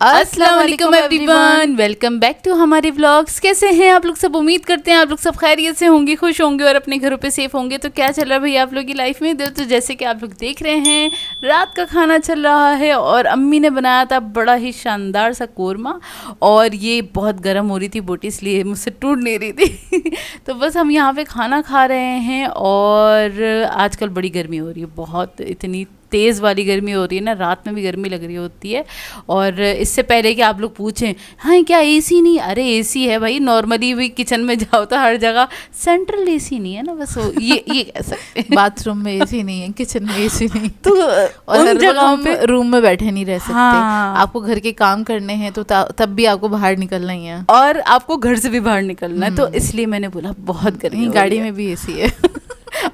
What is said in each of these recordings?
अस्सलाम वालेकुम everyone, welcome back to हमारे व्लॉग्स। कैसे हैं आप लोग सब? उम्मीद करते हैं आप लोग सब खैरियत से होंगे, खुश होंगे और अपने घरों पे सेफ होंगे। तो क्या चल रहा है भाई आप लोग की लाइफ में? तो जैसे कि आप लोग देख रहे हैं, रात का खाना चल रहा है और अम्मी ने बनाया था बड़ा ही शानदार सा कोरमा, और ये बहुत गर्म हो रही थी बोटी, इसलिए मुझसे टूट नहीं रही थी तो बस हम यहाँ पे खाना खा रहे हैं। और आजकल बड़ी गर्मी हो रही है, बहुत इतनी तेज़ वाली गर्मी हो रही है ना, रात में भी गर्मी लग रही होती है। और इससे पहले कि आप लोग पूछें हाँ क्या एसी नहीं, अरे एसी है भाई, नॉर्मली भी किचन में जाओ तो हर जगह सेंट्रल एसी नहीं है ना, बस ये कह सकते हैं। बाथरूम में एसी नहीं है, किचन में एसी नहीं, तो और उन जगहों पे रूम में बैठे नहीं रह सकते। हाँ। आपको घर के काम करने हैं तो तब भी आपको बाहर निकलना ही है, और आपको घर से भी बाहर निकलना है, तो इसलिए मैंने बोला बहुत गर्मी, गाड़ी में भी एसी है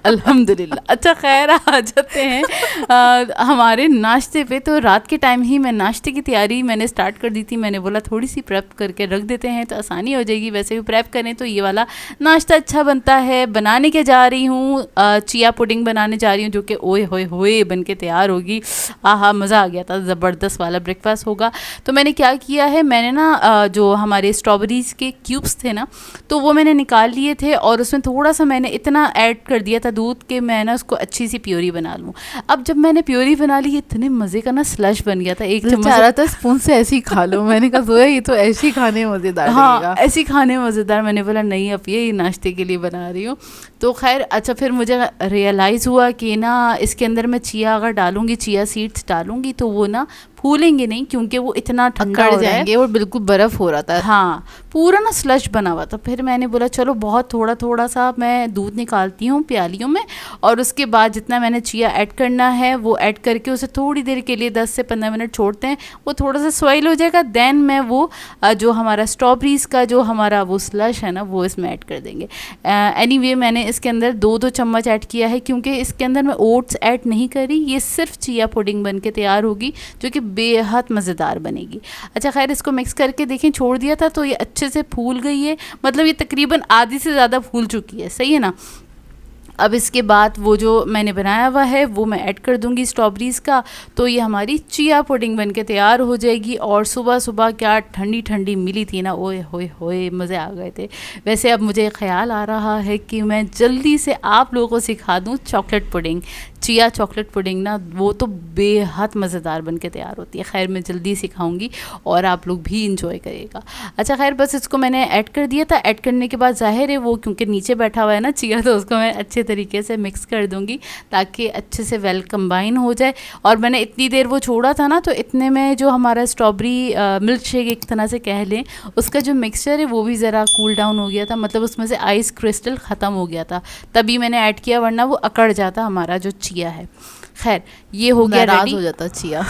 अल्हम्दुलिल्लाह। अच्छा खैर, आ जाते हैं हमारे नाश्ते पे। तो रात के टाइम ही मैं नाश्ते की तैयारी मैंने स्टार्ट कर दी थी। मैंने बोला थोड़ी सी प्रेप करके रख देते हैं तो आसानी हो जाएगी, वैसे भी प्रेप करें तो ये वाला नाश्ता अच्छा बनता है। बनाने के जा रही हूँ, चिया पुडिंग बनाने जा रही हूँ, जो कि ओए होए होए बन के तैयार होगी। आहा मज़ा आ गया था, ज़बरदस्त वाला ब्रेकफास्ट होगा। तो मैंने क्या किया है, मैंने ना जो हमारे स्ट्रॉबेरीज़ के क्यूब्स थे ना, तो वो मैंने निकाल लिए थे और उसमें थोड़ा सा मैंने इतना ऐड कर दिया था दूध के मैं ना उसको अच्छी सी प्योरी बना लूँ। अब जब मैंने प्योरी बना ली, इतने मज़े का ना स्लश बन गया था, एक चम्मच चाह रहा था स्पून से ऐसे ही खा लो। मैंने कहा सोया ये तो ऐसे ही खाने मज़ेदार हाँ ऐसे ही खाने मज़ेदार। मैंने बोला नहीं, अब ये नाश्ते के लिए बना रही हूँ। तो खैर अच्छा, फिर मुझे रियलाइज़ हुआ कि ना इसके अंदर मैं चिया अगर डालूँगी, चिया सीड्स डालूँगी तो वो ना फूलेंगे नहीं, क्योंकि वो इतना ठंडा हो जाएंगे, वो बिल्कुल बर्फ़ हो रहा था। हाँ पूरा ना स्लश बना हुआ था। फिर मैंने बोला चलो बहुत थोड़ा थोड़ा सा मैं दूध निकालती हूँ प्यालियों में, और उसके बाद जितना मैंने चिया ऐड करना है वो ऐड करके उसे थोड़ी देर के लिए 10 से 15 मिनट छोड़ते हैं, वो थोड़ा सा स्वेल हो जाएगा। देन मैं वो जो हमारा स्ट्रॉबेरीज़ का जो हमारा वो स्लश है ना, वो इसमें ऐड कर देंगे। एनीवे मैंने इसके अंदर 2-2 चम्मच ऐड किया है, क्योंकि इसके अंदर मैं ओट्स ऐड नहीं करी। ये सिर्फ चिया पुडिंग बन के तैयार होगी, जो कि बेहद मज़ेदार बनेगी। अच्छा खैर, इसको मिक्स करके देखें, छोड़ दिया था तो ये अच्छे से फूल गई है, मतलब ये तकरीबन आधी से ज़्यादा फूल चुकी है, सही है ना। अब इसके बाद वो जो मैंने बनाया हुआ है वो मैं ऐड कर दूंगी स्ट्रॉबेरीज़ का, तो ये हमारी चिया पुडिंग बन के तैयार हो जाएगी। और सुबह सुबह क्या ठंडी ठंडी मिली थी ना, ओए होए होए मज़े आ गए थे। वैसे अब मुझे ख़्याल आ रहा है कि मैं जल्दी से आप लोगों को सिखा दूँ chocolate pudding, chia chocolate pudding ना, वो तो बेहद मज़ेदार बन के तैयार होती है। खैर मैं जल्दी सिखाऊंगी और आप लोग भी इंजॉय करिएगा। अच्छा खैर, बस इसको मैंने ऐड कर दिया था। ऐड करने के बाद ज़ाहिर है वो क्योंकि नीचे बैठा हुआ है ना चिया, तो उसको मैं अच्छे तरीके से मिक्स कर दूंगी ताकि अच्छे से वेल कंबाइन हो जाए। और मैंने इतनी देर वो छोड़ा था ना, तो इतने में जो हमारा स्ट्रॉबेरी मिल्क शेक एक तरह से कह लें, उसका जो मिक्सचर है वो भी ज़रा कूल डाउन हो गया था, मतलब उसमें से आइस क्रिस्टल ख़त्म हो गया था, तभी मैंने ऐड किया, वरना वो अकड़ जाता हमारा जो चिया है। खैर ये हो गया रेडी, हो जाता चिया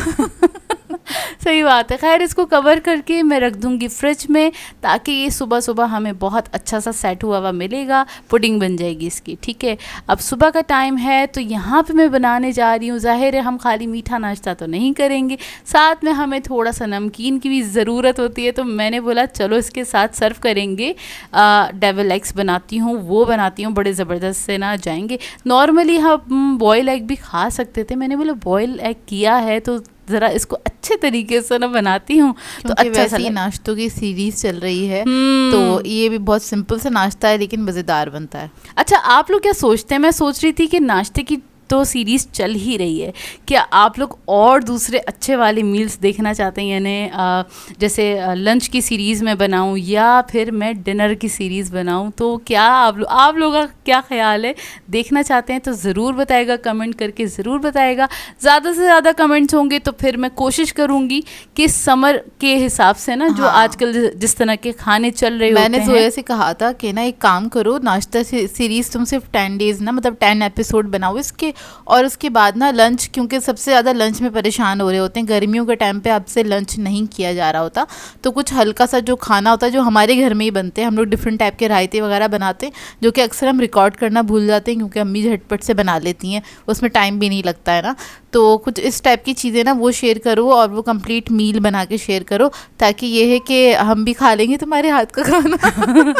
सही बात है। खैर इसको कवर करके मैं रख दूंगी फ्रिज में, ताकि ये सुबह सुबह हमें बहुत अच्छा सा सेट हुआ हुआ मिलेगा, पुडिंग बन जाएगी इसकी। ठीक है, अब सुबह का टाइम है तो यहाँ पे मैं बनाने जा रही हूँ। ज़ाहिर है हम खाली मीठा नाश्ता तो नहीं करेंगे, साथ में हमें थोड़ा सा नमकीन की भी ज़रूरत होती है। तो मैंने बोला चलो इसके साथ सर्व करेंगे डेविल एग्स बनाती हूँ, वो बनाती हूँ, बड़े ज़बरदस्त से ना जाएंगे। नॉर्मली हम बॉयल एग भी खा सकते थे, मैंने बोला बॉयल एग किया है तो ज़रा इसको अच्छे तरीके से ना बनाती हूँ, तो अच्छा वैसे नाश्तों की सीरीज चल रही है, तो ये भी बहुत सिंपल सा नाश्ता है लेकिन मज़ेदार बनता है। अच्छा आप लोग क्या सोचते हैं? मैं सोच रही थी कि नाश्ते की तो सीरीज़ चल ही रही है, क्या आप लोग और दूसरे अच्छे वाले मील्स देखना चाहते हैं, यानी जैसे लंच की सीरीज़ में बनाऊं या फिर मैं डिनर की सीरीज़ बनाऊं? तो क्या आप लोगों का क्या ख्याल है? देखना चाहते हैं तो ज़रूर बताएगा, कमेंट करके ज़रूर बताएगा। ज़्यादा से ज़्यादा कमेंट्स होंगे तो फिर मैं कोशिश करूँगी कि समर के हिसाब से ना, जो आजकल जिस तरह के खाने चल रहे होते हैं, मैंने जोया से कहा था कि ना एक काम करो, नाश्ता सीरीज़ तुम सिर्फ 10 डेज़ ना, मतलब 10 एपिसोड बनाओ इसके, और उसके बाद ना लंच, क्योंकि सबसे ज़्यादा लंच में परेशान हो रहे होते हैं, गर्मियों के टाइम पे आपसे लंच नहीं किया जा रहा होता, तो कुछ हल्का सा जो खाना होता है जो हमारे घर में ही बनते हैं, हम लोग डिफरेंट टाइप के रायते वगैरह बनाते हैं, जो कि अक्सर हम रिकॉर्ड करना भूल जाते हैं क्योंकि अम्मी झटपट से बना लेती हैं, उसमें टाइम भी नहीं लगता है ना। तो कुछ इस टाइप की चीज़ें ना वो शेयर करो, और वो कंप्लीट मील बना के शेयर करो, ताकि ये है कि हम भी खा लेंगे तुम्हारे हाथ का खाना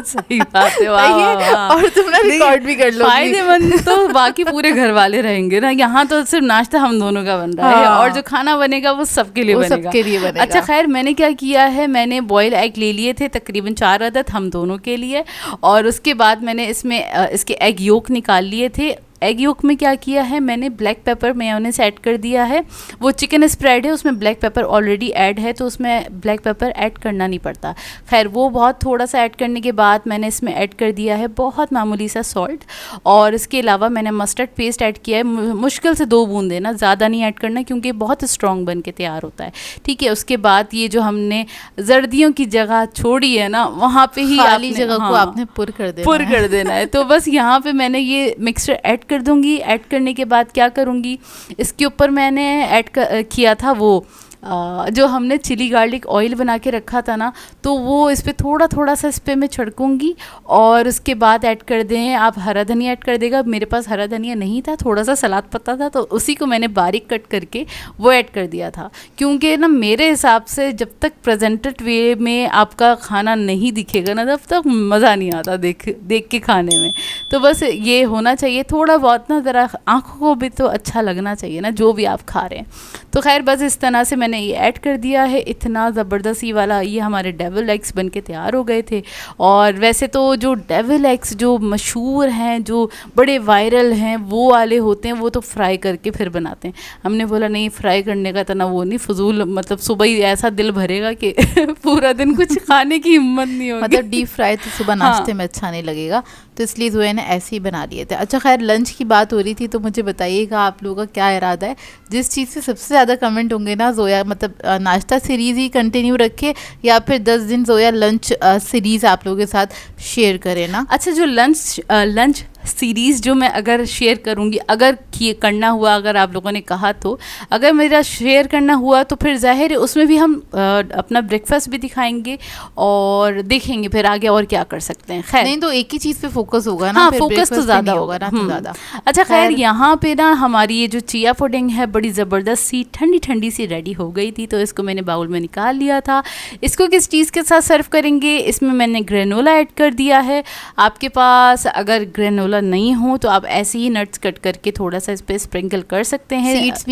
सही बात है, वाह, वाह, वाह। और तुम ना रिकॉर्ड भी कर लो। फायदेमंद तो बाकी पूरे घर वाले रहेंगे ना, यहाँ तो सिर्फ नाश्ता हम दोनों का बन रहा है हाँ। और जो खाना बनेगा वो सबके लिए वो बनेगा। सबके लिए बनेगा। अच्छा खैर, मैंने क्या किया है, मैंने बॉयल एग ले लिए थे तकरीबन 4 अदद हम दोनों के लिए, और उसके बाद मैंने इसमें इसके एग योक निकाल लिए थे। एग योक में क्या किया है, मैंने ब्लैक पेपर मेयोनेज़ ऐड कर दिया है। वो चिकन स्प्रेड है, उसमें ब्लैक पेपर ऑलरेडी ऐड है, तो उसमें ब्लैक पेपर ऐड करना नहीं पड़ता। खैर वो बहुत थोड़ा सा ऐड करने के बाद मैंने इसमें ऐड कर दिया है बहुत मामूली सा सॉल्ट, और इसके अलावा मैंने मस्टर्ड पेस्ट ऐड किया है, मुश्किल से 2 बूंद देना, ज़्यादा नहीं ऐड करना क्योंकि बहुत स्ट्रॉन्ग बन के तैयार होता है। ठीक है, उसके बाद ये जो हमने जर्दियों की जगह छोड़ी है ना, वहाँ पे ही खाली जगह को आपने पुर कर देना है। तो बस यहाँ पे मैंने ये मिक्सचर ऐड कर दूंगी। ऐड करने के बाद क्या करूँगी, इसके ऊपर मैंने ऐड किया था वो जो हमने चिली गार्लिक ऑयल बना के रखा था ना, तो वो इस पर थोड़ा थोड़ा सा इस पर मैं छिड़कूँगी, और उसके बाद ऐड कर दें आप हरा धनिया ऐड कर देगा। मेरे पास हरा धनिया नहीं था, थोड़ा सा सलाद पत्ता था, तो उसी को मैंने बारीक कट करके वो ऐड कर दिया था, क्योंकि ना मेरे हिसाब से जब तक प्रेजेंटेड वे में आपका खाना नहीं दिखेगा ना, तब तक मज़ा नहीं आता देख के खाने में। तो बस ये होना चाहिए थोड़ा बहुत ना, ज़रा आँखों को भी तो अच्छा लगना चाहिए ना जो भी आप खा रहे हैं। तो खैर बस इस तरह से मैंने ये ऐड कर दिया है। इतना ज़बरदस्त ये वाला ये हमारे डेविल एग्स बन के तैयार हो गए थे। और वैसे तो जो डेविल एग्स जो मशहूर हैं, जो बड़े वायरल हैं, वो वाले होते हैं, वो तो फ्राई करके फिर बनाते हैं। हमने बोला नहीं, फ्राई करने का तना वो नहीं, फजूल, मतलब सुबह ही ऐसा दिल भरेगा कि पूरा दिन कुछ खाने की हिम्मत नहीं होगी। मतलब डीप फ्राई तो सुबह नाश्ते में अच्छा नहीं लगेगा, तो इसलिए जोया ने ऐसे ही बना लिए थे। अच्छा खैर, लंच की बात हो रही थी, तो मुझे बताइएगा आप लोगों का क्या इरादा है। जिस चीज़ से सबसे ज़्यादा कमेंट होंगे ना, जोया मतलब नाश्ता सीरीज़ ही कंटिन्यू रखे या फिर 10 दिन जोया लंच सीरीज़ आप लोगों के साथ शेयर करें ना। अच्छा, जो लंच सीरीज़ जो मैं अगर शेयर करूँगी, अगर करना हुआ, अगर आप लोगों ने कहा तो, अगर मेरा शेयर करना हुआ तो फिर ज़ाहिर है उसमें भी हम अपना ब्रेकफास्ट भी दिखाएंगे और देखेंगे फिर आगे और क्या कर सकते हैं। खैर नहीं तो एक ही चीज़ पे फोकस होगा ना। हाँ, फोकस तो ज़्यादा होगा ना, तो ज़्यादा। अच्छा खैर, यहाँ पे ना हमारी ये जो चिया पुडिंग है बड़ी ज़बरदस्त सी ठंडी सी रेडी हो गई थी, तो इसको मैंने बाउल में निकाल लिया था। इसको किस चीज़ के साथ सर्व करेंगे, इसमें मैंने ग्रेनोला ऐड कर दिया है। आपके पास अगर ग्रेनोला नहीं हो तो आप ऐसे ही नट्स कट करके थोड़ा सा इस पे स्प्रिंकल कर सकते हैं। सीड्स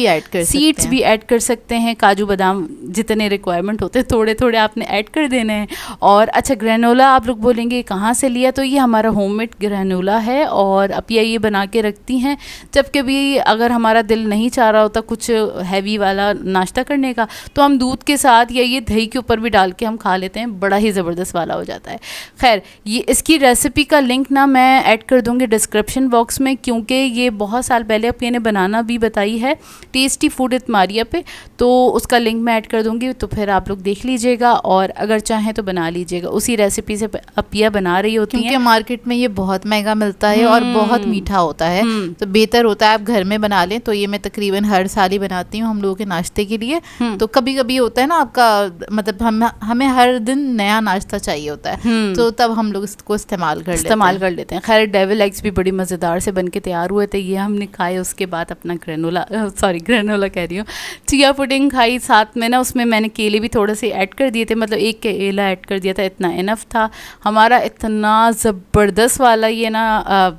भी ऐड कर सकते हैं, काजू बादाम जितने रिक्वायरमेंट होते हैं थोड़े थोड़े आपने ऐड कर देने हैं। और अच्छा, ग्रेनोला आप लोग बोलेंगे कहाँ से लिया, तो ये हमारा होममेड ग्रेनोला है, और अपिया ये बना के रखती हैं। जब कभी अगर हमारा दिल नहीं चाह रहा होता कुछ हैवी वाला नाश्ता करने का, तो हम दूध के साथ या ये दही के ऊपर भी डाल के हम खा लेते हैं, बड़ा ही ज़बरदस्त वाला हो जाता है। खैर, ये इसकी रेसिपी का लिंक ना मैं ऐड कर दूँगी डिस्क्रिप्शन बॉक्स में, क्योंकि ये बहुत साल पहले अपिया ने बनाना भी बताई है टेस्टी फूड विद मारिया पे, तो उसका लिंक मैं ऐड कर दूँगी, तो फिर आप लोग देख लीजिएगा और अगर चाहें तो बना लीजिएगा। उसी रेसिपी से अपिया बना रही होती हैं, क्योंकि मार्केट में ये बहुत महंगा मिलता है और बहुत मीठा होता है, तो बेहतर होता है आप घर में बना लें। तो ये मैं तकरीबन हर साल ही बनाती हूँ हम लोगों के नाश्ते के लिए। तो कभी कभी होता है ना आपका, मतलब हमें हर दिन नया नाश्ता चाहिए होता है, तो तब हम लोग इसको इस्तेमाल कर लेते हैं। खैर, डेविल एग्स भी बड़ी मज़ेदार से बन के तैयार हुए थे, ये हमने खाए। उसके बाद अपना ग्रेनोला कह रही हूँ, चिया पुडिंग खाई। साथ में ना उसमें मैंने केले भी थोड़े से ऐड कर दिए थे, मतलब एक केला ऐड कर दिया था, इतना इनफ था। हमारा इतना ज़बरदस्त वाला ये ना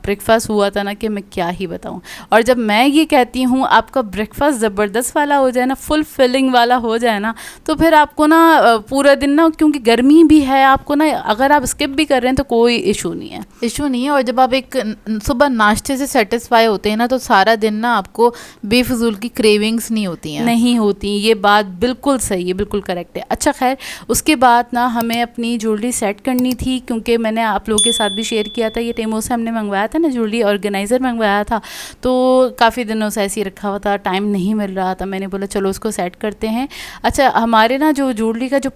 ब्रेकफास्ट हुआ था ना कि मैं क्या ही बताऊँ। और जब मैं ये कहती हूँ आपका ब्रेकफास्ट ज़बरदस्त वाला हो जाए ना, फुल फिलिंग वाला हो जाए ना, तो फिर आपको ना पूरा दिन ना, क्योंकि गर्मी भी है, आपको ना अगर आप स्किप भी कर रहे हैं तो कोई इशू नहीं है। और जब आप एक सुबह नाश्ते से सेटिस्फाई होते हैं ना, तो सारा दिन ना आपको बेफजूल की क्रेविंग्स नहीं होती। ये बात बिल्कुल सही है, बिल्कुल करेक्ट है। अच्छा खैर, उसके बाद ना हमें अपनी ज्वेलरी सेट करनी थी, क्योंकि मैंने आप लोगों के साथ भी शेयर किया था, ये टेमो से हमने मंगवाया था ना, ज्वेलरी ऑर्गेनाइज़र मंगवाया था, तो काफ़ी दिनों से ऐसे ही रखा हुआ था, टाइम नहीं मिल रहा था। मैंने बोला चलो उसको सेट करते हैं। अच्छा, हमारे ना जो ज्वेलरी का जो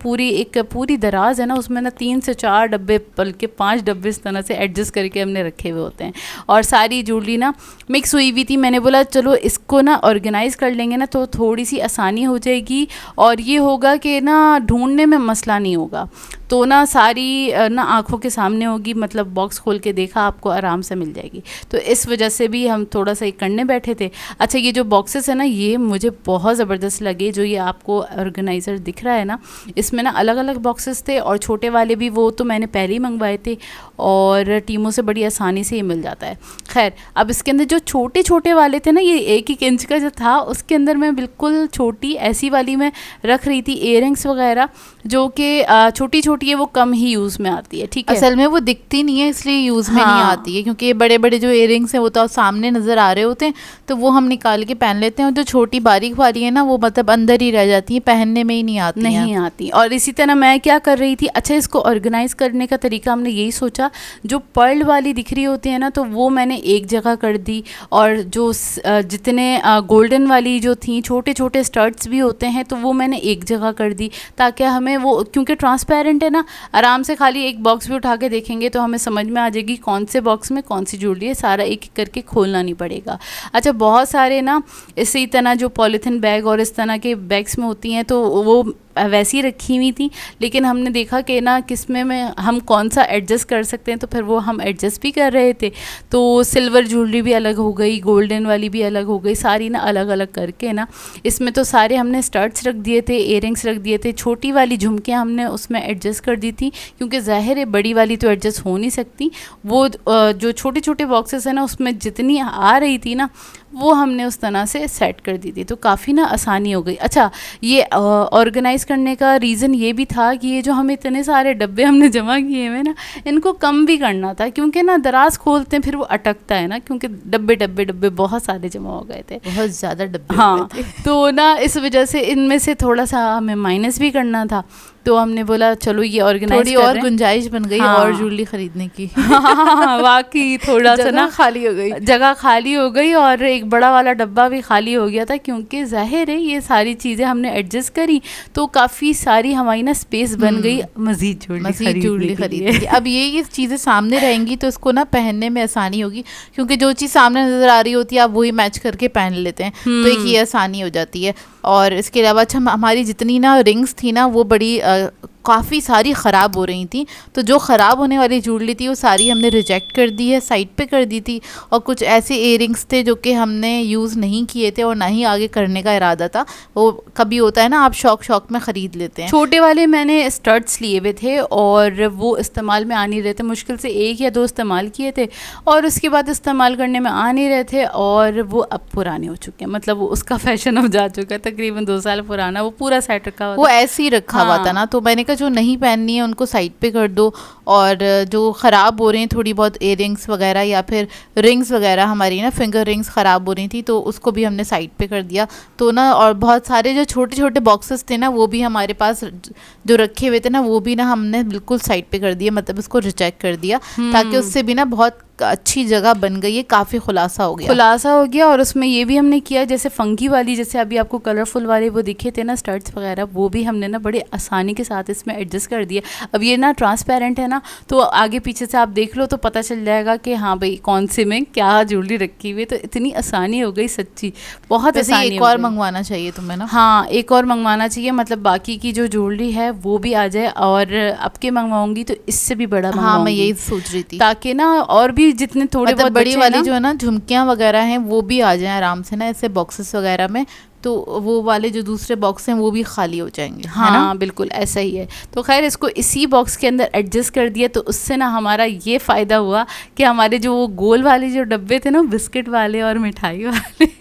पूरी दराज है ना, उसमें ना 3 से 4 डब्बे बल्कि 5 डब्बे इस तरह से एडजस्ट करके हमने रखे हुए होते हैं, और सारी ज्वेलरी ना मिक्स हुई हुई थी। मैंने बोला चलो इसको ना ऑर्गेनाइज़ कर लेंगे ना, तो थोड़ी सी आसानी हो जाएगी, और ये होगा कि ना ढूंढने में मसला नहीं होगा। तो ना सारी ना आंखों के सामने होगी, मतलब बॉक्स खोल के देखा आपको आराम से मिल जाएगी। तो इस वजह से भी हम थोड़ा सा एक करने बैठे थे। अच्छा, ये जो बॉक्सेस है ना, ये मुझे बहुत ज़बरदस्त लगे। जो ये आपको ऑर्गेनाइज़र दिख रहा है ना, इसमें ना अलग अलग बॉक्सेस थे और छोटे वाले भी, वो तो मैंने पहले ही मंगवाए थे और टीमों से बड़ी आसानी से ये मिल जाता है। खैर, अब इसके अंदर जो छोटे छोटे वाले थे ना, ये 1-1 इंच का जो था, उसके अंदर मैं बिल्कुल छोटी ऐसी वाली मैं रख रही थी इयररिंग्स वगैरह, जो कि छोटी छोटी है, वो कम ही यूज़ में आती है। ठीक है, असल में वो दिखती नहीं है इसलिए यूज़ में नहीं आती है, क्योंकि ये बड़े बड़े जो इयररिंग्स हैं वो तो सामने नज़र आ रहे होते हैं, तो वो हम निकाल के पहन लेते हैं। और जो छोटी बारीक वाली है ना, वो मतलब अंदर ही रह जाती है, पहनने में ही नहीं आती। और इसी तरह मैं क्या कर रही थी, अच्छा इसको ऑर्गेनाइज करने का तरीका हमने यही सोचा, जो पर्ल वाली दिख रही होती है ना, तो वो मैंने एक जगह कर दी, और जो जितने गोल्डन वाली जो थी, छोटे छोटे स्टड्स भी होते हैं, तो वो मैंने एक जगह कर दी, ताकि हमें वो, क्योंकि ट्रांसपेरेंट है ना, आराम से खाली एक बॉक्स भी उठा के देखेंगे तो हमें समझ में आ जाएगी कौन से बॉक्स में कौन सी ज्वेलरी है, सारा एक एक करके खोलना नहीं पड़ेगा। अच्छा, बहुत सारे ना इसी तरह जो पॉलीथिन बैग और इस तरह के बैग्स में होती हैं, तो वो वैसी रखी हुई थी, लेकिन हमने देखा कि ना किसमें में हम कौन सा एडजस्ट कर सकते हैं, तो फिर वो हम एडजस्ट भी कर रहे थे। तो सिल्वर ज्वेलरी भी अलग हो गई, गोल्डन वाली भी अलग हो गई, सारी ना अलग अलग करके ना, इसमें तो सारे हमने स्टड्स रख दिए थे, इयररिंग्स रख दिए थे, छोटी वाली झुमकियाँ हमने उसमें एडजस्ट कर दी थी, क्योंकि ज़ाहिर है बड़ी वाली तो एडजस्ट हो नहीं सकती। वो जो छोटे छोटे बॉक्सेस हैं ना, उसमें जितनी आ रही थी ना, वो हमने उस तरह से सेट कर दी थी, तो काफ़ी ना आसानी हो गई। अच्छा, ये ऑर्गेनाइज करने का रीज़न ये भी था कि ये जो हम इतने सारे डब्बे हमने जमा किए हुए ना, इनको कम भी करना था, क्योंकि ना दराज खोलते हैं फिर वो अटकता है ना, क्योंकि डब्बे डब्बे डब्बे बहुत सारे जमा हो गए थे, बहुत ज़्यादा डब्बे। हाँ, तो ना इस वजह से इनमें से थोड़ा सा हमें माइनस भी करना था, तो हमने बोला चलो ये ऑर्गेनाइज थोड़ी और गुंजाइश बन गई, हाँ, और ज्वेलरी खरीदने की। हाँ, वाकई थोड़ा सा ना खाली हो गई, जगह खाली हो गई, और एक बड़ा वाला डब्बा भी खाली हो गया था, क्योंकि जाहिर है ये सारी चीज़ें हमने एडजस्ट करी, तो काफ़ी सारी हमारी ना स्पेस बन गई मज़ीद ज्वेलरी खरीदने की। अब ये चीज़ें सामने रहेंगी तो इसको ना पहनने में आसानी होगी, क्योंकि जो चीज़ सामने नज़र आ रही होती है आप वही मैच करके पहन लेते हैं, तो एक ये आसानी हो जाती है। और इसके अलावा अच्छा, हमारी जितनी ना रिंग्स थी ना, वो बड़ी काफ़ी सारी ख़राब हो रही थी, तो जो ख़राब होने वाली ज्वेलरी थी वो सारी हमने रिजेक्ट कर दी है, साइड पे कर दी थी। और कुछ ऐसे इयररिंग्स थे जो कि हमने यूज़ नहीं किए थे और ना ही आगे करने का इरादा था। वो कभी होता है ना, आप शौक में ख़रीद लेते हैं। छोटे वाले मैंने स्टड्स लिए हुए थे और वो इस्तेमाल में आ नहीं रहे थे, मुश्किल से 1 या 2 इस्तेमाल किए थे, और उसके बाद इस्तेमाल करने में आ नहीं रहे थे, और वो अब पुराने हो चुके हैं, मतलब वो उसका फैशन अब जा चुका है, तकरीबन 2 साल पुराना वो पूरा सेट रखा हुआ, वो ऐसे ही रखा हुआ था ना। तो मैंने कहा जो नहीं पहननी है उनको साइड पे कर दो, और जो ख़राब हो रहे हैं थोड़ी बहुत इयररिंग्स वगैरह या फिर रिंग्स वगैरह, हमारी ना फिंगर रिंग्स ख़राब हो रही थी, तो उसको भी हमने साइड पे कर दिया। तो ना, और बहुत सारे जो छोटे छोटे बॉक्सेस थे ना, वो भी हमारे पास जो रखे हुए थे ना, वो भी ना हमने बिल्कुल साइड पे कर दिया, मतलब उसको रिजेक्ट कर दिया, ताकि उससे भी ना बहुत अच्छी जगह बन गई है, काफ़ी खुलासा हो गया। और उसमें ये भी हमने किया, जैसे फंकी वाली, जैसे अभी आपको कलरफुल वाले वो दिखे थे ना स्टड्स वगैरह, वो भी हमने ना बड़े आसानी के साथ इसमें एडजस्ट कर दिया। अब ये ना ट्रांसपेरेंट है ना, तो आगे पीछे से आप देख लो तो पता चल जाएगा कि हाँ भाई कौन से में क्या ज्वेलरी रखी हुई है, तो इतनी आसानी हो गई, सच्ची बहुत आसानी। एक और मंगवाना चाहिए तुम्हें ना? हाँ, एक और मंगवाना चाहिए, मतलब बाकी की जो ज्वेलरी है वो भी आ जाए, और अब के मंगवाऊंगी तो इससे भी बड़ा मंगवाऊंगी। हाँ, मैं यही सोच रही थी, ताकि ना और भी जितने थोड़े मतलब बड़ी वाली जो है ना झुमकियाँ वगैरह हैं वो भी आ जाएं आराम से ना, ऐसे बॉक्सेस वगैरह में, तो वो वाले जो दूसरे बॉक्स हैं वो भी खाली हो जाएंगे। हाँ, बिल्कुल ऐसा ही है। तो खैर इसको इसी बॉक्स के अंदर एडजस्ट कर दिया, तो उससे ना हमारा ये फ़ायदा हुआ कि हमारे जो वो गोल वाले जो डब्बे थे ना, बिस्किट वाले और मिठाई वाले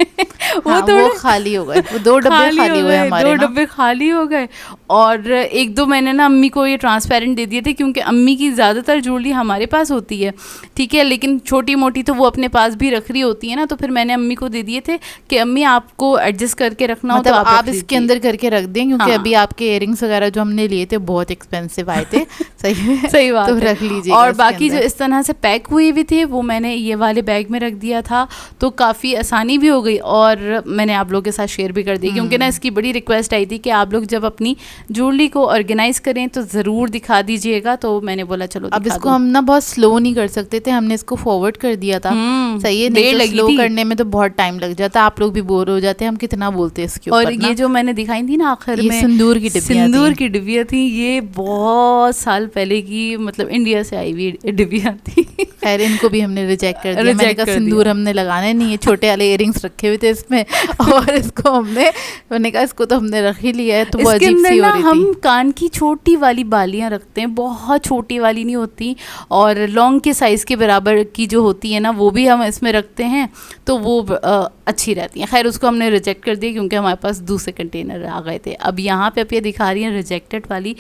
हाँ, वो खाली हो गए, वो 2 डब्बे खाली हुए हमारे, 2 डब्बे खाली हो गए। और 1-2 मैंने ना अम्मी को ये ट्रांसपेरेंट दे दिए थे, क्योंकि अम्मी की ज़्यादातर ज्वेलरी हमारे पास होती है, ठीक है, लेकिन छोटी मोटी तो वो अपने पास भी रख रही होती है ना, तो फिर मैंने अम्मी को दे दिए थे कि अम्मी आपको एडजस्ट करके रखना, मतलब हो तो आप इसके अंदर करके रख दें, क्योंकि हाँ, अभी आपके इयररिंग्स वगैरह जो हमने लिए थे बहुत एक्सपेंसिव आए थे। सही बात तो रख लीजिए। और बाकी जो इस तरह से पैक हुए भी थे वो मैंने ये वाले बैग में रख दिया था, तो काफ़ी आसानी भी हो गई, और मैंने आप लोगों के साथ शेयर भी कर दी, क्योंकि ना इसकी बड़ी रिक्वेस्ट आई थी कि आप लोग जब अपनी ज्वेलरी को ऑर्गेनाइज करें तो ज़रूर दिखा दीजिएगा, तो मैंने बोला चलो अब इसको हम ना बहुत स्लो नहीं कर सकते थे, हमने इसको फॉरवर्ड कर दिया था, सही है, नहीं तो स्लो करने में तो बहुत टाइम लग जाता, आप लोग भी बोर हो जाते हैं, हम कितना बोलते हैं इसके और ऊपर ना। ये जो मैंने दिखाई थी ना आखिर ये में, सिंदूर की डिब्बियाँ सिंदूर थी। की डिब्बियाँ थी, ये बहुत साल पहले की, मतलब इंडिया से आई हुई डिब्बियाँ थी। खैर इनको भी हमने रिजेक्ट कर दिया। मैंने रिजेक्ट कहा कर सिंदूर दिया। हमने लगाने नहीं है, छोटे वाले इयरिंग्स रखे हुए थे इसमें और इसको मैंने कहा इसको तो हमने रख ही लिया है, तो वो इसके अजीब अंदर सी हो ना रही हम थी। कान की छोटी वाली बालियां रखते हैं, बहुत छोटी वाली नहीं होती, और लौंग के साइज़ के बराबर की जो होती है ना, वो भी हम इसमें रखते हैं, तो वो अच्छी रहती हैं। खैर उसको हमने रिजेक्ट कर दिया क्योंकि हमारे पास दूसरे कंटेनर आ गए थे। अब यहाँ पे अब ये दिखा रही हैं रिजेक्टेड वाली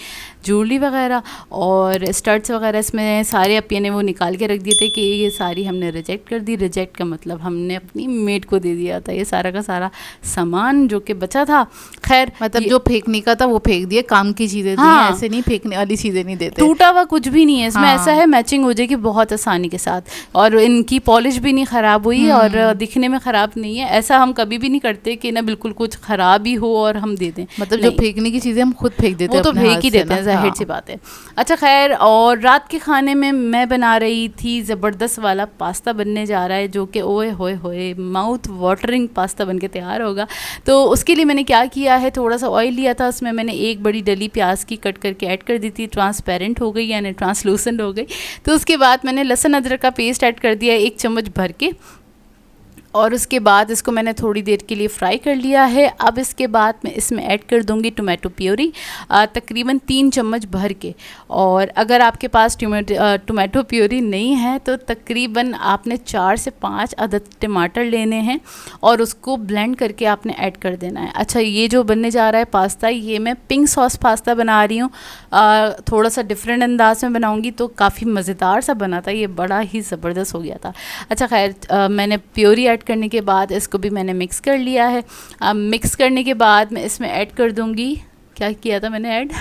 ज्वेलरी वगैरह और स्टड्स वगैरह, इसमें सारे अपिया ने वो निकाल के रख दिए थे कि ये सारी हमने रिजेक्ट कर दी। रिजेक्ट का मतलब हमने अपनी मेड को दे दिया था ये सारा का सारा सामान जो कि बचा था। खैर मतलब जो फेंकने का था वो फेंक दिए, काम की चीज़ें दी हैं, हाँ, ऐसे नहीं फेंकने वाली चीज़ें नहीं देते। टूटा हुआ कुछ भी नहीं है इसमें। हाँ। ऐसा है मैचिंग हो जाएगी बहुत आसानी के साथ, और इनकी पॉलिश भी नहीं ख़राब हुई और दिखने में ख़राब नहीं है। ऐसा हम कभी भी नहीं करते कि ना बिल्कुल कुछ ख़राब ही हो और हम दे दें, मतलब जो नहीं। फेंकने की चीज़ें हम खुद फेंक देते वो हैं तो अपने फेंक हाथ ही से देते ना। हैं, ज़ाहिर सी बात है। अच्छा खैर, और रात के खाने में मैं बना रही थी ज़बरदस्त वाला पास्ता बनने जा रहा है, जो कि ओए होए होए माउथ वाटरिंग पास्ता बन के तैयार होगा। तो उसके लिए मैंने क्या किया है, थोड़ा सा ऑयल लिया था, उसमें मैंने एक बड़ी डली प्याज की कट करके ऐड कर दी थी, ट्रांसपेरेंट हो गई यानी ट्रांसलूसेंट हो गई। तो उसके बाद मैंने लहसुन अदरक का पेस्ट ऐड कर दिया 1 चम्मच भर के, और उसके बाद इसको मैंने थोड़ी देर के लिए फ्राई कर लिया है। अब इसके बाद मैं इसमें ऐड कर दूंगी टोमेटो प्योरी, तकरीबन 3 चम्मच भर के। और अगर आपके पास टोमेटो प्योरी नहीं है तो तकरीबन आपने 4 से 5 अदद टमाटर लेने हैं और उसको ब्लेंड करके आपने ऐड कर देना है। अच्छा, ये जो बनने जा रहा है पास्ता, ये मैं पिंक सॉस पास्ता बना रही हूँ, थोड़ा सा डिफरेंट अंदाज में बनाऊँगी तो काफ़ी मज़ेदार सा बना था, ये बड़ा ही ज़बरदस्त हो गया था। अच्छा खैर, मैंने प्योरी ऐड करने के बाद इसको भी मैंने मिक्स कर लिया है। अब मिक्स करने के बाद मैं इसमें ऐड कर दूंगी, क्या किया था मैंने ऐड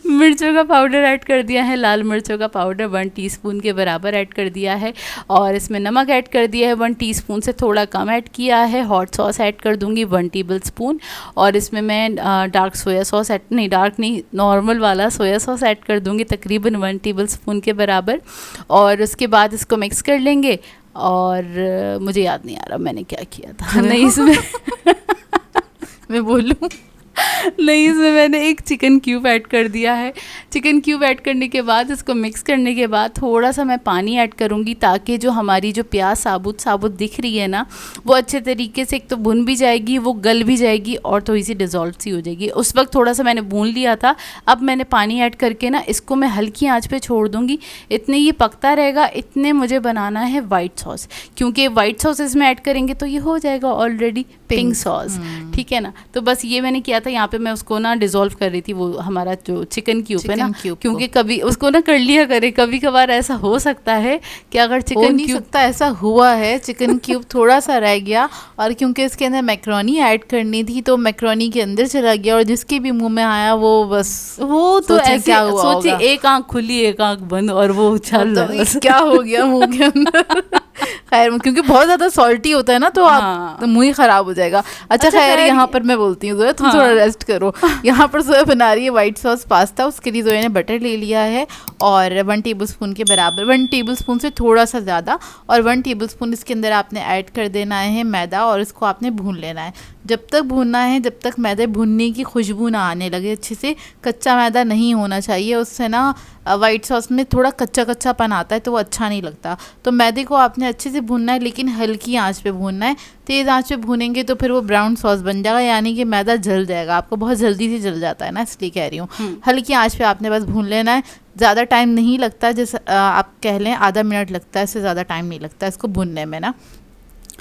मिर्चों का पाउडर ऐड कर दिया है, लाल मिर्चों का पाउडर 1 टीस्पून के बराबर ऐड कर दिया है, और इसमें नमक ऐड कर दिया है 1 टीस्पून से थोड़ा कम ऐड किया है। हॉट सॉस ऐड कर दूंगी 1 टेबल स्पून, और इसमें मैं डार्क सोया सॉस डार्क नहीं, नॉर्मल वाला सोया सॉस ऐड कर दूंगी तकरीबन 1 टेबल स्पून के बराबर। और उसके बाद इसको मिक्स कर लेंगे। और मुझे याद नहीं आ रहा मैंने क्या किया था, नहीं इसमें मैं बोलूँ नहीं, इसमें मैंने एक चिकन क्यूब ऐड कर दिया है। चिकन क्यूब ऐड करने के बाद इसको मिक्स करने के बाद थोड़ा सा मैं पानी ऐड करूँगी, ताकि जो हमारी जो प्याज साबुत साबुत दिख रही है ना, वो अच्छे तरीके से एक तो भुन भी जाएगी, वो गल भी जाएगी और थोड़ी सी डिज़ोल्व सी हो जाएगी। उस वक्त थोड़ा सा मैंने भून लिया था। अब मैंने पानी ऐड करके ना इसको मैं हल्की आंच पे छोड़ दूँगी, इतने ये पकता रहेगा। इतने मुझे बनाना है वाइट सॉस, क्योंकि वाइट सॉस इसमें ऐड करेंगे तो ये हो जाएगा ऑलरेडी पिंक सॉस, ठीक है ना। तो बस ये मैंने किया था। यहाँ पे मैं उसको ना डिज़ोल्व कर रही थी, वो हमारा जो चिकन क्यूब है ना, क्योंकि कभी उसको ना कर लिया करे, कभी कभार ऐसा हो सकता है कि अगर चिकन नहीं सकता, ऐसा हुआ है, चिकन क्यूब थोड़ा सा रह गया, और क्योंकि इसके अंदर मैक्रोनी ऐड करनी थी तो मैक्रोनी के अंदर चला गया, और जिसके भी मुंह में आया वो बस वो तो ऐसे क्या हुआ सोचिए, एक आंख खुली एक आंख बंद और वो उछल रहा है, क्या हो गया मुंह के अंदर। खैर, क्योंकि बहुत ज़्यादा सॉल्टी होता है ना, तो आप मुंह ही ख़राब हो जाएगा। अच्छा खैर, यहाँ पर मैं बोलती हूँ, तुम थोड़ा रेस्ट करो। यहाँ पर जोया बना रही है वाइट सॉस पास्ता। उसके लिए जोया ने बटर ले लिया है और 1 टेबल स्पून के बराबर, 1 टेबल स्पून से थोड़ा सा ज़्यादा, और 1 टेबल स्पून इसके अंदर आपने ऐड कर देना है मैदा, और इसको आपने भून लेना है। जब तक भूनना है जब तक मैदे भुनने की खुशबू ना आने लगे अच्छे से। कच्चा मैदा नहीं होना चाहिए, उससे ना वाइट सॉस में थोड़ा कच्चा कच्चापन आता है तो वो अच्छा नहीं लगता। तो मैदे को आपने अच्छे से भूनना है, लेकिन हल्की आंच पे भूनना है। तेज़ आंच पे भूनेंगे तो फिर वो ब्राउन सॉस बन जाएगा, यानी कि मैदा जल जाएगा। आपको बहुत जल्दी से जल जाता है ना, इसलिए कह रही हूँ। हल्की आंच पे आपने बस भून लेना है। ज़्यादा टाइम नहीं लगता, जैसे आप कह लें आधा मिनट लगता है, इससे ज़्यादा टाइम नहीं लगता इसको भूनने में ना।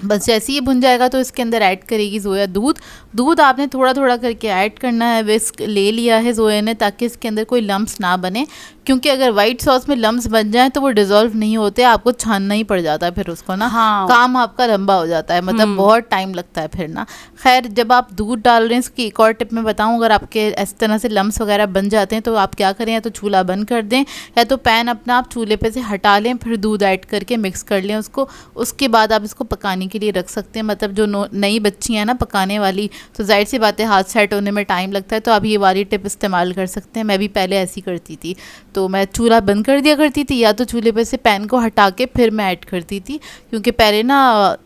बस जैसे ही भुन जाएगा तो इसके अंदर ऐड करेगी जोया दूध आपने थोड़ा थोड़ा करके ऐड करना है। विस्क ले लिया है जोया ने, ताकि इसके अंदर कोई लम्स ना बने, क्योंकि अगर वाइट सॉस में लम्स बन जाए तो वो डिज़ोल्व नहीं होते, आपको छानना ही पड़ जाता है फिर उसको ना। काम आपका लंबा हो जाता है, मतलब बहुत टाइम लगता है फिर ना। खैर, जब आप दूध डाल रहे हैं, इसकी एक और टिप मैं बताऊँ, अगर आपके इस तरह से लम्स वगैरह बन जाते हैं तो आप क्या करें, या तो चूल्हा बंद कर दें, या तो पैन अपना आप चूल्हे पे से हटा लें, फिर दूध ऐड करके मिक्स कर लें उसको। उसके बाद आप इसको पकाने पानी के लिए रख सकते हैं। मतलब जो नई बच्ची हैं ना पकाने वाली, तो जाहिर सी बात है हाथ सेट होने में टाइम लगता है, तो आप ये वाली टिप इस्तेमाल कर सकते हैं। मैं भी पहले ऐसी करती थी, तो मैं चूल्हा बंद कर दिया करती थी, या तो चूल्हे पे से पैन को हटा के फिर मैं ऐड करती थी, क्योंकि पहले ना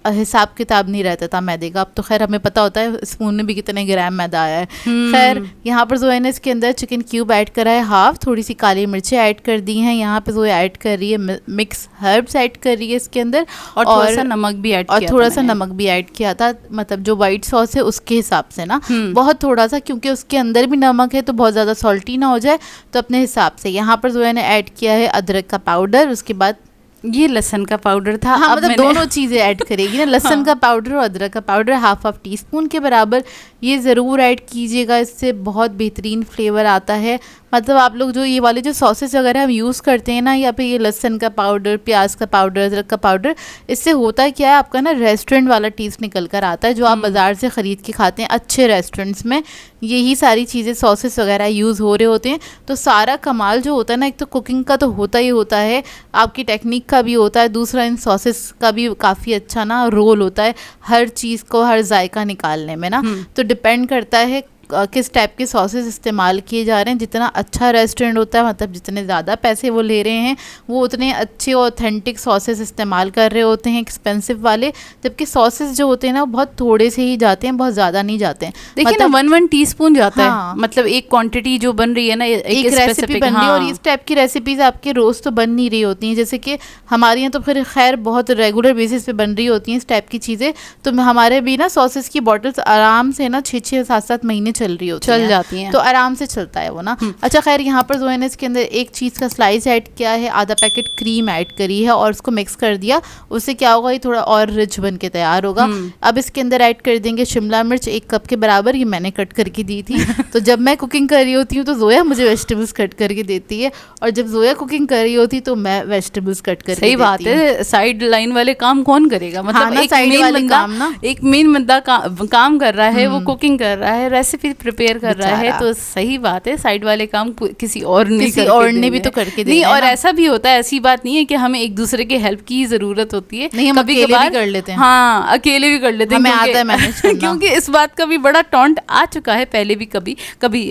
हिसाब किताब नहीं रहता था मैदे का। अब तो खैर हमें पता होता है स्पून में भी कितने ग्राम मैदा आया है। खैर यहाँ पर जो है ना इसके अंदर चिकन क्यूब ऐड करा है हाफ, थोड़ी सी काली मिर्चें ऐड कर दी हैं, यहाँ पे जो ऐड कर रही है मिक्स हर्ब्स ऐड कर रही है इसके अंदर, और थोड़ा सा नमक भी ऐड किया, और थोड़ा सा नमक भी ऐड किया था, मतलब जो वाइट सॉस है उसके हिसाब से ना, बहुत थोड़ा सा, क्योंकि उसके अंदर भी नमक है तो बहुत ज़्यादा सॉल्टी ना हो जाए, तो अपने हिसाब से। यहाँ पर जो है ना ऐड किया है अदरक का पाउडर, उसके बाद ये लहसुन का पाउडर था। हाँ, मतलब दोनों चीज़ें ऐड करेगी ना, लहसुन का पाउडर और अदरक का पाउडर हाफ टी स्पून के बराबर, ये ज़रूर ऐड कीजिएगा, इससे बहुत बेहतरीन फ्लेवर आता है। मतलब आप लोग जो ये वाले जो सॉसेस वगैरह हम यूज़ करते हैं ना, या फिर ये लहसुन का पाउडर, प्याज का पाउडर, अदरक का पाउडर, इससे होता क्या है आपका ना रेस्टोरेंट वाला टेस्ट निकल कर आता है, जो आप बाज़ार से ख़रीद के खाते हैं अच्छे रेस्टोरेंट्स में, यही सारी चीज़ें सॉसेस वगैरह यूज़ हो रहे होते हैं। तो सारा कमाल जो होता है ना, एक तो कुकिंग का तो होता ही होता है, आपकी टेक्निक का भी होता है, दूसरा इन सॉसेस का भी काफ़ी अच्छा ना रोल होता है हर चीज़ को, हर जायका निकालने में ना। तो डिपेंड करता है किस टाइप के सॉसेस इस्तेमाल किए जा रहे हैं। जितना अच्छा रेस्टोरेंट होता है, मतलब जितने ज़्यादा पैसे वो ले रहे हैं, वो उतने अच्छे ऑथेंटिक सॉसेस इस्तेमाल कर रहे होते हैं, एक्सपेंसिव वाले, जबकि सॉसेस जो होते हैं ना वो बहुत थोड़े से ही जाते हैं, बहुत ज़्यादा नहीं जाते हैं। देखिए मतलब, ना 1 टीस्पून जाता है, मतलब एक क्वांटिटी जो बन रही है ना, एक रेसिपी बन रही है। और इस टाइप की रेसिपीज आपके रोज़ तो बन नहीं रही होती हैं, जैसे कि हमारे यहाँ तो फिर खैर बहुत रेगुलर बेसिस पे बन रही होती हैं इस टाइप की चीज़ें। तो हमारे भी ना सॉसेस की बॉटल्स आराम से ना 6-6, 7-7 महीने चल रही होती चल जाती हैं, तो आराम से चलता है वो ना। अच्छा खैर यहाँ पर जो है ना इसके अंदर एक चीज़ का स्लाइस ऐड किया है, आधा पैकेट क्रीम ऐड करी है और उसको मिक्स कर दिया। उससे क्या होगा, ये थोड़ा और रिच बन के तैयार होगा। अब इसके अंदर ऐड कर देंगे शिमला मिर्च 1 कप के बराबर, ये मैंने कट करके दी थी। तो जब मैं कुकिंग कर रही होती हूँ तो जोया मुझे वेजिटेबल्स कट करके देती है, और जब जोया कुकिंग कर रही होती तो मैं वेजिटेबल्स कट करके सही बात है, साइड लाइन वाले काम कौन करेगा, मतलब एक मेन बंदा काम कर रहा है, वो कुकिंग कर रहा है, रेसिपी प्रिपेयर कर रहा है, तो सही बात है, साइड वाले काम किसी और ने भी तो करके नहीं। और ऐसा भी होता है, ऐसी बात नहीं है कि हमें एक दूसरे के हेल्प की जरूरत होती है, नहीं हम अकेले भी कर लेते हैं। हाँ, अकेले भी कर लेते हैं, हमें आता है मैनेज करना। क्योंकि इस बात का भी बड़ा टॉन्ट आ चुका है, पहले भी कभी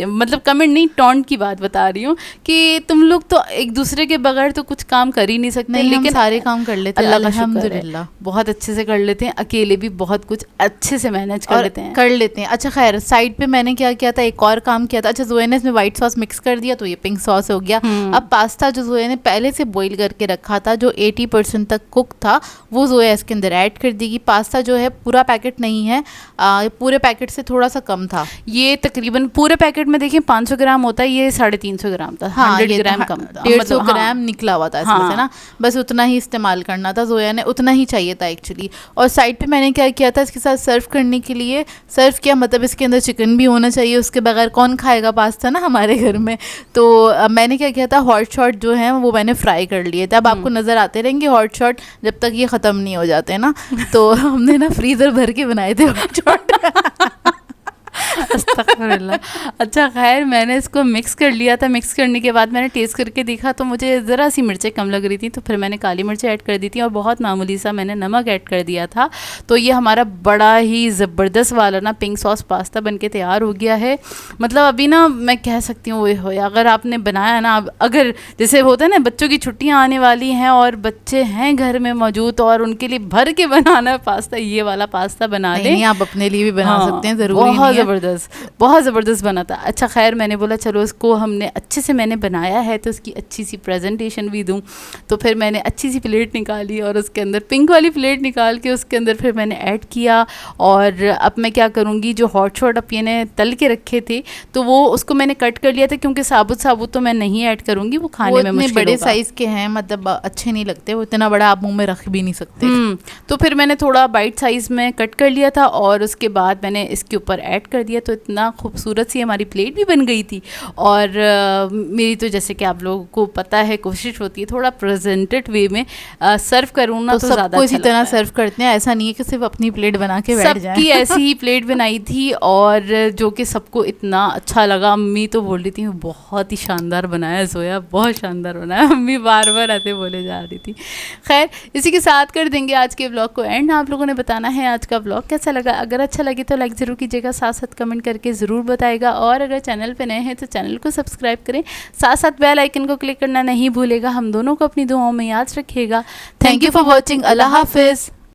मतलब कमेंट नहीं, टॉन्ट की बात बता रही हूँ कि तुम लोग तो एक दूसरे के बगैर तो कुछ काम कर ही नहीं सकते, लेकिन सारे काम कर लेते हैं, अल्हम्दुलिल्लाह बहुत अच्छे से कर लेते हैं, अकेले भी बहुत कुछ अच्छे से मैनेज कर लेते हैं। अच्छा खैर साइड पे मैंने क्या किया था, एक और काम किया था। अच्छा जोया ने इसमें व्हाइट सॉस मिक्स कर दिया, तो ये पिंक सॉस हो गया। अब पास्ता जो जोया ने पहले से बॉईल करके रखा था, जो 80% तक कुक था, वो जोया इसके अंदर ऐड कर देगी। पास्ता जो है पूरा पैकेट नहीं है, पूरे पैकेट से थोड़ा सा कम था, ये तकरीबन पूरे पैकेट में देखिए 500 ग्राम होता है, ये 350 ग्राम था। हाँ, 100 ग्राम कम था, 150 ग्राम निकला हुआ था इसमें से ना, बस उतना ही इस्तेमाल करना था, जोया ने उतना ही चाहिए था एक्चुअली। और साइड पे मैंने क्या किया था, इसके साथ सर्व करने के लिए सर्व किया, मतलब इसके अंदर चिकन भी होना चाहिए, उसके बगैर कौन खाएगा पास्ता ना हमारे घर में। तो मैंने क्या किया था, हॉट शॉट जो है वो मैंने फ्राई कर लिए थे। अब आपको नज़र आते रहेंगे हॉट शॉट जब तक ये ख़त्म नहीं हो जाते ना। तो हमने ना फ्रीज़र भर के बनाए थे हॉट शॉट। अस्तगफुरुल्लाह। अच्छा खैर मैंने इसको मिक्स कर लिया था, मिक्स करने के बाद मैंने टेस्ट करके देखा तो मुझे ज़रा सी मिर्चें कम लग रही थी, तो फिर मैंने काली मिर्चें ऐड कर दी थी और बहुत मामूली सा मैंने नमक ऐड कर दिया था। तो ये हमारा बड़ा ही ज़बरदस्त वाला ना पिंक सॉस पास्ता बनके तैयार हो गया है। मतलब अभी ना मैं कह सकती हूँ वो अगर आपने बनाया ना, अगर जैसे होता है ना बच्चों की छुट्टियाँ आने वाली हैं और बच्चे हैं घर में मौजूद और उनके लिए भर के बनाना है पास्ता, ये वाला पास्ता बना लें। आप अपने लिए भी बना सकते हैं, ज़रूरी बहुत ज़बरदस्त बना था। अच्छा खैर मैंने बोला चलो इसको हमने अच्छे से मैंने बनाया है तो उसकी अच्छी सी प्रेजेंटेशन भी दूं, तो फिर मैंने अच्छी सी प्लेट निकाली और उसके अंदर पिंक वाली प्लेट निकाल के उसके अंदर फिर मैंने ऐड किया। और अब मैं क्या करूँगी, जो हॉट शॉट अब ने तल के रखे थे तो वो उसको मैंने कट कर लिया था, क्योंकि साबुत तो मैं नहीं ऐड करूँगी, वो खाने में मुश्किल बड़े साइज़ के हैं, मतलब अच्छे नहीं लगते, वो इतना बड़ा आप मुँह में रख भी नहीं सकते। तो फिर मैंने थोड़ा बाइट साइज़ में कट कर लिया था और उसके बाद मैंने इसके ऊपर ऐड कर दिया लिया तो इतना खूबसूरत सी हमारी प्लेट भी बन गई थी। और मेरी तो जैसे कि आप लोगों को पता है कोशिश होती है थोड़ा प्रेजेंटेड वे में सर्व करूँ ना, तो ज़्यादा सबको इसी अच्छा तरह लगता है। सर्व करते हैं, ऐसा नहीं है कि सिर्फ अपनी प्लेट बना के बैठ जाए। सबकी ऐसी ही प्लेट बनाई थी और जो कि सबको इतना अच्छा लगा। अम्मी तो बोल रही थी बहुत ही शानदार बनाया जोया, बहुत शानदार बनाया। अम्मी बार बार ऐसे बोले जा रही थी। खैर इसी के साथ कर देंगे आज के ब्लॉग को एंड। आप लोगों ने बताना है आज का ब्लॉग कैसा लगा। अगर अच्छा लगे तो लाइक ज़रूर कीजिएगा, साथ साथ कमेंट करके ज़रूर बताएगा। और अगर चैनल पे नए हैं तो चैनल को सब्सक्राइब करें, साथ साथ बेल आइकन को क्लिक करना नहीं भूलेगा। हम दोनों को अपनी दुआओं में याद रखिएगा। Thank you for watching. अल्लाह हाफिज़।